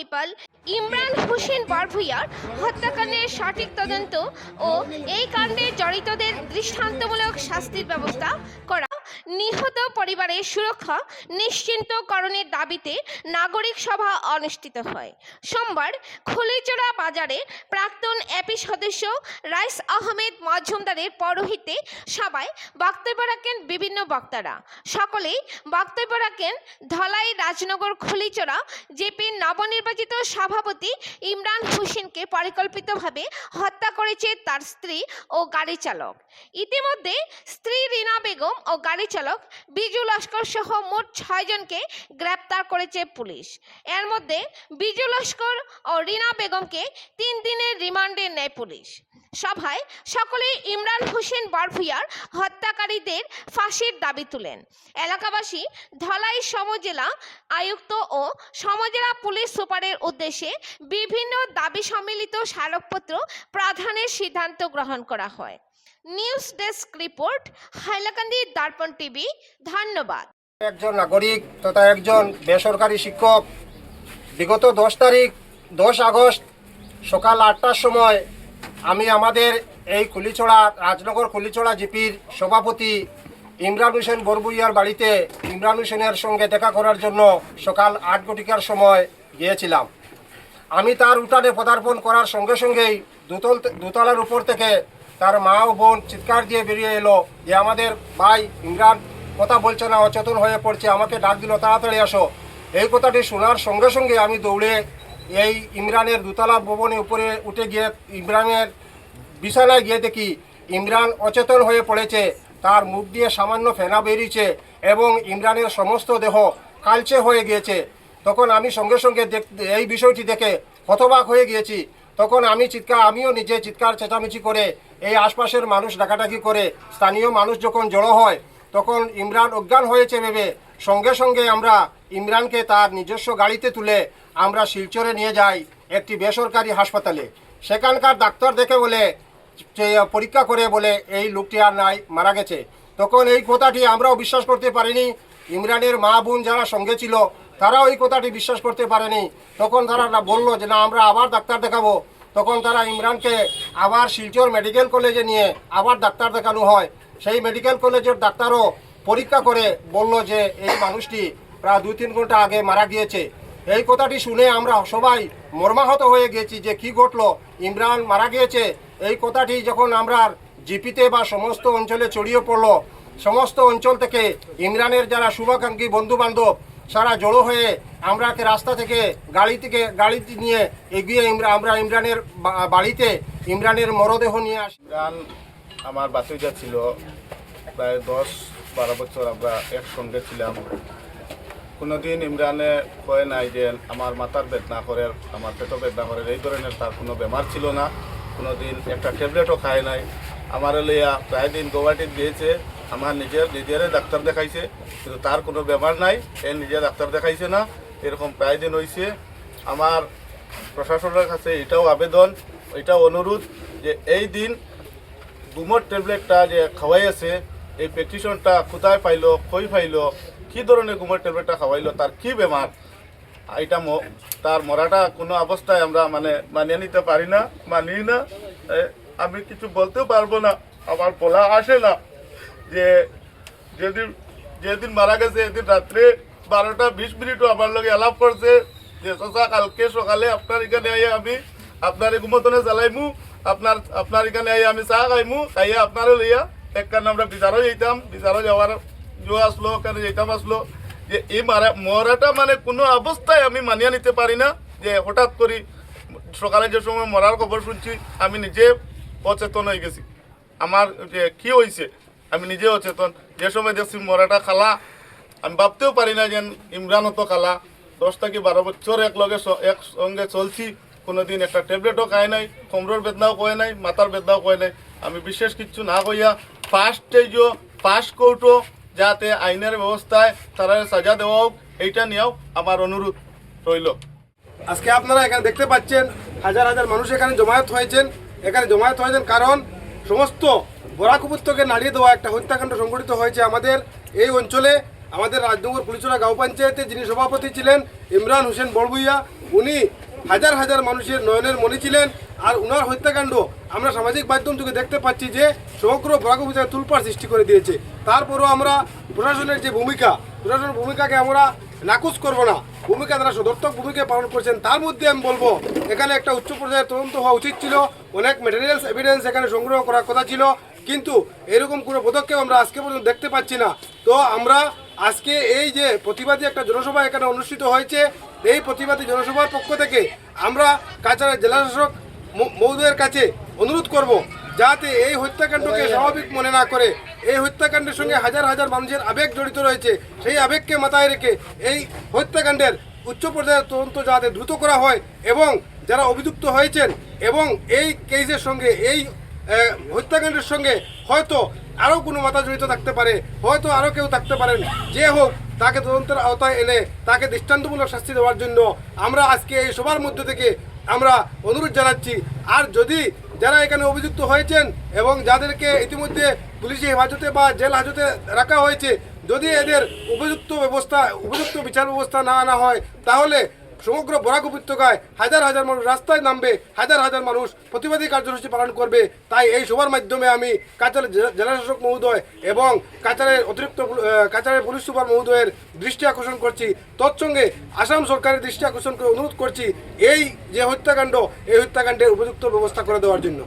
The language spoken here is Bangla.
প্রিন্সিপাল ইমরান হোসেন বরভূঁইয়ার হত্যাকাণ্ডের সঠিক তদন্ত ও এই কাণ্ডে জড়িতদের দৃষ্টান্তমূলক শাস্তির ব্যবস্থা করা, নিহত পরিবারের সুরক্ষা নিশ্চিন্তকরণের দাবিতে নাগরিক সভা অনুষ্ঠিত হয়। সোমবার খলিচড়া বাজারে প্রাক্তন এপি সদস্য রাইস আহমেদ মজুমদারের পৌরোহিত্যে সভায় বক্তব্য রাখেন বিভিন্ন বক্তারা। সকলেই বক্তব্য রাখেন ধলাই রাজনগর খলিচড়া জেপির নবনির্বাচিত সভাপতি ইমরান হোসেনকে পরিকল্পিতভাবে হত্যা করেছে তার স্ত্রী ও গাড়ি চালক। ইতিমধ্যে স্ত্রী রিনা বেগম ও গাড়ি চালক বিজু লস্কর সহ মোট 6 জনকে গ্রেপ্তার করেছে পুলিশ। এর মধ্যে বিজু লস্কর ও রিনা বেগমকে 3 দিনের রিমান্ডে নেয় পুলিশ। সভায় সকলে ইমরান হোসেন বরভূঁইয়ার হত্যাকারীদের ফাঁসির দাবি তুলেন। এলাকাবাসী ধলাই সমজেলা আয়ুক্ত ও সমজেলা পুলিশ সুপারের উদ্দেশ্যে বিভিন্ন দাবি সম্মিলিত স্মারকপত্র প্রদানের সিদ্ধান্ত গ্রহণ করা হয়। নিউজ ডেস্ক রিপোর্ট, হাইলাকান্দি দর্পণ টিভি। ধন্যবাদ। একজন নাগরিক তথা একজন বেসরকারি শিক্ষক বিগত 10 আগস্ট সকাল 8টার সময় আমি আমাদের এই কুলিছড়া রাজনগর কুলিছড়া জিপির সভাপতি ইমরান হোসেন বরভূঁইয়ার বাড়িতে ইমরান হোসেনের সঙ্গে দেখা করার জন্য সকাল 8 ঘটিকার সময় গিয়েছিলাম। আমি তার উঠানে পদার্পণ করার সঙ্গে সঙ্গেই দোতলার উপর থেকে তার মা ও বোন চিৎকার দিয়ে বেরিয়ে এলো যে আমাদের ভাই ইমরান কথা বলছে না, অচেতন হয়ে পড়ছে, আমাকে ডাক দিল তাড়াতাড়ি আসো। এই কথাটি শোনার সঙ্গে সঙ্গে আমি দৌড়ে এই ইমরানের দোতলা ভবনের উপরে উঠে গিয়ে ইমরানের বিছানায় গিয়ে দেখি ইমরান অচেতন হয়ে পড়েছে, তার মুখ দিয়ে সামান্য ফেনা বেরিয়েছে এবং ইমরানের সমস্ত দেহ কালচে হয়ে গিয়েছে। তখন আমি সঙ্গে সঙ্গে এই বিষয়টি দেখে হতবাক হয়ে গিয়েছি। তখন আমিও নিজে চিৎকার চেঁচামেচি করে এই আশপাশের মানুষ ডাকাডাকি করে স্থানীয় মানুষ যখন জড়ো হয় তখন ইমরান অজ্ঞান হয়েছে ভেবে সঙ্গে সঙ্গে আমরা ইমরানকে তার নিজস্ব গাড়িতে তুলে আমরা শিলচরে নিয়ে যাই একটি বেসরকারি হাসপাতালে। সেখানকার ডাক্তার দেখে বলে পরীক্ষা করে বলে এই লোকটি আর নাই, মারা গেছে। তখন এই কথাটি আমরাও বিশ্বাস করতে পারিনি, ইমরানের মা বোন যারা সঙ্গে ছিল তারাও এই কথাটি বিশ্বাস করতে পারেনি। তখন তারা বলল যে না, আমরা আবার ডাক্তার দেখাবো। তখন তারা ইমরানকে আবার শিলচর মেডিকেল কলেজে নিয়ে আবার ডাক্তার দেখানো হয়। সেই মেডিকেল কলেজের ডাক্তারও পরীক্ষা করে বলল যে এই মানুষটি প্রায় 2-3 ঘন্টা আগে মারা গিয়েছে। এই কথাটি শুনে আমরা সবাই মর্মাহত হয়ে গেছি যে কি ঘটলো, ইমরান মারা গিয়েছে। এই কথাটি যখন আমরা জিপিতে বা সমস্ত অঞ্চলে ছড়িয়ে পড়লো, সমস্ত অঞ্চল থেকে ইমরানের যারা শুভাকাঙ্ক্ষী বন্ধু বান্ধব সারা জড়ো হয়ে আমরাকে রাস্তা থেকে গাড়িতে নিয়ে এগিয়ে আমরা ইমরানের বাড়িতে ইমরানের মরদেহ নিয়ে আসি। ইমরান আমার বাতিজা ছিল, প্রায় 10-12 বছর আমরা একসঙ্গে ছিলাম। কোনোদিন ইমরানে কয় নাই যে আমার মাথার বেদনা করে, আমার পেটও বেদনা করে, এই ধরনের তার কোনো বেমার ছিল না। কোনোদিন একটা ট্যাবলেটও খায় নাই। আমার লইয়া প্রায় দিন গৌহাটিত গিয়েছে, আমার নিজেরে ডাক্তার দেখাইছে, কিন্তু তার কোনো বেমার নাই, এ নিজে ডাক্তার দেখাইছে না। এরকম প্রায় দিন হয়েছে। আমার প্রশাসনের কাছে এটাও আবেদন, এটাও অনুরোধ যে এই দিন গুমোর ট্যাবলেটটা যে খাওয়াইছে, এই প্রেসক্রিপশনটা কোথায় পাইলো, কই পাইলো, কী ধরনের গুমোর ট্যাবলেটটা খাওয়াইলো, তার কী বেমার, এটা তার মরাটা কোনো অবস্থায় আমরা মানিয়ে নিতে পারি না, মানি না। আমি কিছু বলতেও পারবো না, আমার বলা আসে না যে যেদিন মারা গেছে এদিন রাত্রে 12:20 আমার লগে আলাপ করছে যে চাচা কালকে সকালে আপনার এখানে আইয়া আমি আপনার ঘুমতনে জ্বালাইমু, আপনার এখানে আইয়া আমি চা খাইমু, খাইয়া আপনারও লইয়া একখান আমরা বিচারও যেতাম, বিচারও যাওয়ার আসলো, ওখানে যেতাম আসলো। যে এই মরাটা কোনো অবস্থায় আমি মানিয়ে নিতে পারি না। যে হঠাৎ করে সকালে যে সময় মরার খবর শুনছি আমি নিজে অচেতন হয়ে গেছি। আমার যে কী হয়েছে আমি নিজে অচেতন। যে সময় দেখছি মরাটা খালা, আমি ভাবতেও পারি না যে ইমরান হতো খালা। 10 থেকে 12 বছর একসঙ্গে চলছি, কোনোদিন একটা ট্যাবলেটও খায় নাই, কোমরের বেদনাও কয় নাই, মাথার বেদনাও কয় নাই। আমি বিশেষ কিছু না কইয়া ফার্স্ট স্টেজও ফার্স্ট কোর্টও যাতে আইনের ব্যবস্থায় তারা সাজা দেওয়া হোক, এইটা নিয়েও আমার অনুরোধ রইল। আজকে আপনারা এখানে দেখতে পাচ্ছেন হাজার হাজার মানুষ এখানে জমায়েত হয়েছেন। কারণ সমস্ত বরাক উপত্যকে নাড়িয়ে দেওয়া একটা হত্যাকাণ্ড সংঘটিত হয়েছে আমাদের এই অঞ্চলে। আমাদের রাজনগর কুলিছড়া গাঁও পঞ্চায়েতে যিনি সভাপতি ছিলেন ইমরান হোসেন বরভূঁইয়া, উনি হাজার হাজার মানুষের নয়নের মণি ছিলেন। আর উনার হত্যাকাণ্ড আমরা সামাজিক মাধ্যম থেকে দেখতে পাচ্ছি যে সমগ্র বরাক উপজেলায় তুলপাড় সৃষ্টি করে দিয়েছে। তারপরও আমরা প্রশাসনের যে প্রশাসনের ভূমিকাকে আমরা নাকচ করব না। ভূমিকা তারা সদর্থক ভূমিকা পালন করছেন। তার মধ্যে আমি বলবো এখানে একটা উচ্চ পর্যায়ের তদন্ত হওয়া উচিত ছিল। অনেক ম্যাটেরিয়ালস এভিডেন্স এখানে সংগ্রহ করার কথা ছিল, কিন্তু এরকম কোনো পদক্ষেপ আমরা আজকে পর্যন্ত দেখতে পাচ্ছি না। তো আমরা আজকে এই যে প্রতিবাদী একটা জনসভা এখানে অনুষ্ঠিত হয়েছে, এই প্রতিবাদী জনসভার পক্ষ থেকে আমরা কাছাড়ের জেলাশাসক মহোদয়ের কাছে অনুরোধ করব যাতে এই হত্যাকাণ্ডকে স্বাভাবিক মনে না করে, এই হত্যাকাণ্ডের সঙ্গে হাজার হাজার মানুষের আবেগ জড়িত রয়েছে, সেই আবেগকে মাথায় রেখে এই হত্যাকাণ্ডের উচ্চ পর্যায়ের তদন্ত যাতে দ্রুত করা হয় এবং যারা অভিযুক্ত হয়েছেন এবং এই কেসের সঙ্গে এই হত্যাকাণ্ডের সঙ্গে হয়তো আরও কোনো মাথা জড়িত থাকতে পারে, হয়তো আরও কেউ থাকতে পারেন, যে হোক তাকে তদন্তের আওতায় এনে তাকে দৃষ্টান্তমূলক শাস্তি দেওয়ার জন্য আমরা আজকে এই সবার মধ্যে থেকে আমরা অনুরোধ জানাচ্ছি। আর যদি যারা এখানে অভিযুক্ত হয়েছেন এবং যাদেরকে ইতিমধ্যে পুলিশি হেফাজতে বা জেল হাজতে রাখা হয়েছে, যদি এদের উপযুক্ত বিচার ব্যবস্থা না আনা হয় তাহলে সমগ্র বরাক উপত্যকায় হাজার হাজার মানুষ রাস্তায় নামবে, হাজার হাজার মানুষ প্রতিবাদী কার্যসূচি পালন করবে। তাই এই সভার মাধ্যমে আমি কাছাড়ের জেলাশাসক মহোদয় এবং কাছাড়ের পুলিশ সুপার মহোদয়ের দৃষ্টি আকর্ষণ করছি, তৎসঙ্গে আসাম সরকারের দৃষ্টি আকর্ষণ করে অনুরোধ করছি এই যে হত্যাকাণ্ড, এই হত্যাকাণ্ডের উপযুক্ত ব্যবস্থা করে দেওয়ার জন্য।